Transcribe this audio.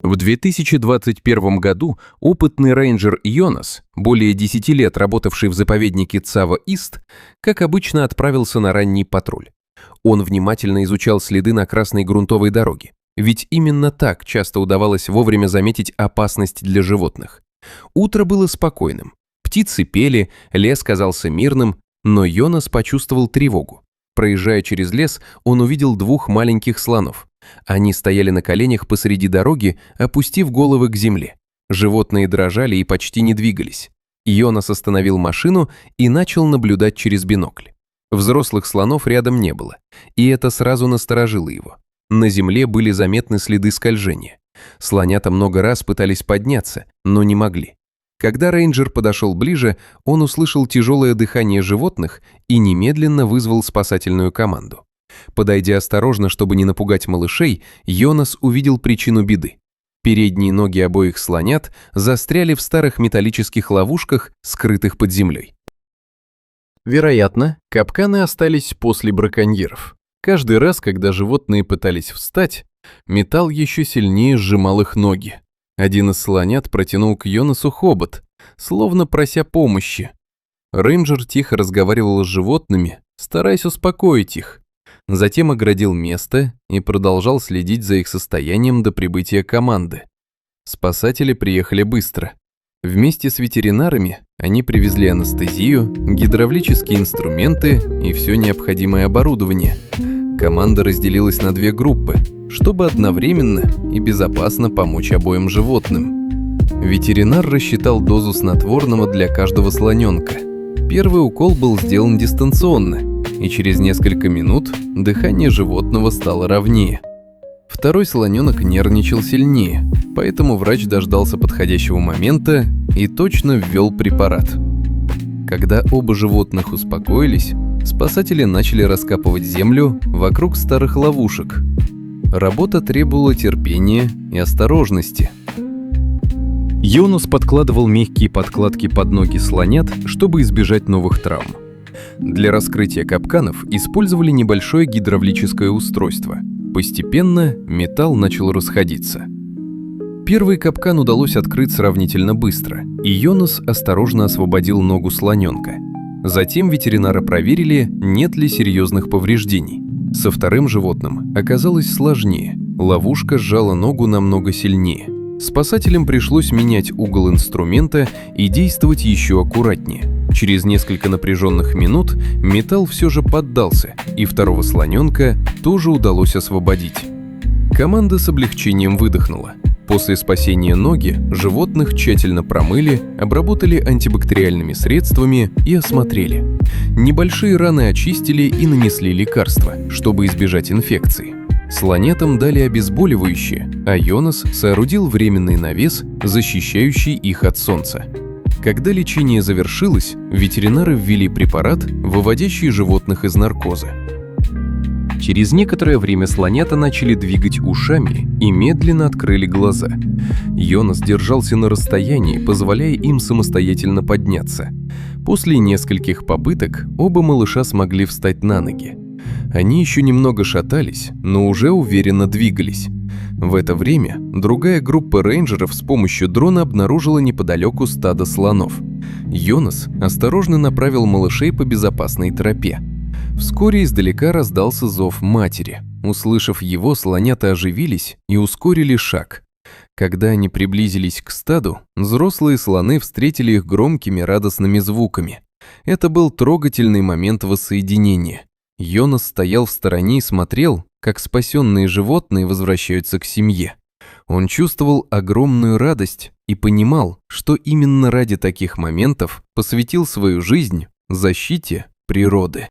В 2021 году опытный рейнджер Йонас, более 10 лет работавший в заповеднике Цава-Ист, как обычно отправился на ранний патруль. Он внимательно изучал следы на красной грунтовой дороге, ведь именно так часто удавалось вовремя заметить опасность для животных. Утро было спокойным, птицы пели, лес казался мирным, но Йонас почувствовал тревогу. Проезжая через лес, он увидел двух маленьких слонов. Они стояли на коленях посреди дороги, опустив головы к земле. Животные дрожали и почти не двигались. Йонас остановил машину и начал наблюдать через бинокль. Взрослых слонов рядом не было, и это сразу насторожило его. На земле были заметны следы скольжения. Слонята много раз пытались подняться, но не могли. Когда рейнджер подошел ближе, он услышал тяжелое дыхание животных и немедленно вызвал спасательную команду. Подойдя осторожно, чтобы не напугать малышей, Йонас увидел причину беды. Передние ноги обоих слонят застряли в старых металлических ловушках, скрытых под землей. Вероятно, капканы остались после браконьеров. Каждый раз, когда животные пытались встать, металл еще сильнее сжимал их ноги. Один из слонят протянул к Йонасу хобот, словно прося помощи. Рейнджер тихо разговаривал с животными, стараясь успокоить их. Затем оградил место и продолжал следить за их состоянием до прибытия команды. Спасатели приехали быстро. Вместе с ветеринарами они привезли анестезию, гидравлические инструменты и все необходимое оборудование. Команда разделилась на две группы, чтобы одновременно и безопасно помочь обоим животным. Ветеринар рассчитал дозу снотворного для каждого слоненка. Первый укол был сделан дистанционно, и через несколько минут дыхание животного стало ровнее. Второй слоненок нервничал сильнее, поэтому врач дождался подходящего момента и точно ввел препарат. Когда оба животных успокоились, спасатели начали раскапывать землю вокруг старых ловушек. Работа требовала терпения и осторожности. Йонас подкладывал мягкие подкладки под ноги слонят, чтобы избежать новых травм. Для раскрытия капканов использовали небольшое гидравлическое устройство. Постепенно металл начал расходиться. Первый капкан удалось открыть сравнительно быстро, и Йонас осторожно освободил ногу слоненка. Затем ветеринары проверили, нет ли серьезных повреждений. Со вторым животным оказалось сложнее. Ловушка сжала ногу намного сильнее. Спасателям пришлось менять угол инструмента и действовать еще аккуратнее. Через несколько напряженных минут металл все же поддался, и второго слоненка тоже удалось освободить. Команда с облегчением выдохнула. После спасения ноги животных тщательно промыли, обработали антибактериальными средствами и осмотрели. Небольшие раны очистили и нанесли лекарства, чтобы избежать инфекции. Слонятам дали обезболивающее, а Йонас соорудил временный навес, защищающий их от солнца. Когда лечение завершилось, ветеринары ввели препарат, выводящий животных из наркоза. Через некоторое время слонята начали двигать ушами и медленно открыли глаза. Йонас держался на расстоянии, позволяя им самостоятельно подняться. После нескольких попыток оба малыша смогли встать на ноги. Они еще немного шатались, но уже уверенно двигались. В это время другая группа рейнджеров с помощью дрона обнаружила неподалеку стадо слонов. Йонас осторожно направил малышей по безопасной тропе. Вскоре издалека раздался зов матери. Услышав его, слонята оживились и ускорили шаг. Когда они приблизились к стаду, взрослые слоны встретили их громкими радостными звуками. Это был трогательный момент воссоединения. Йонас стоял в стороне и смотрел, как спасенные животные возвращаются к семье. Он чувствовал огромную радость и понимал, что именно ради таких моментов посвятил свою жизнь защите природы.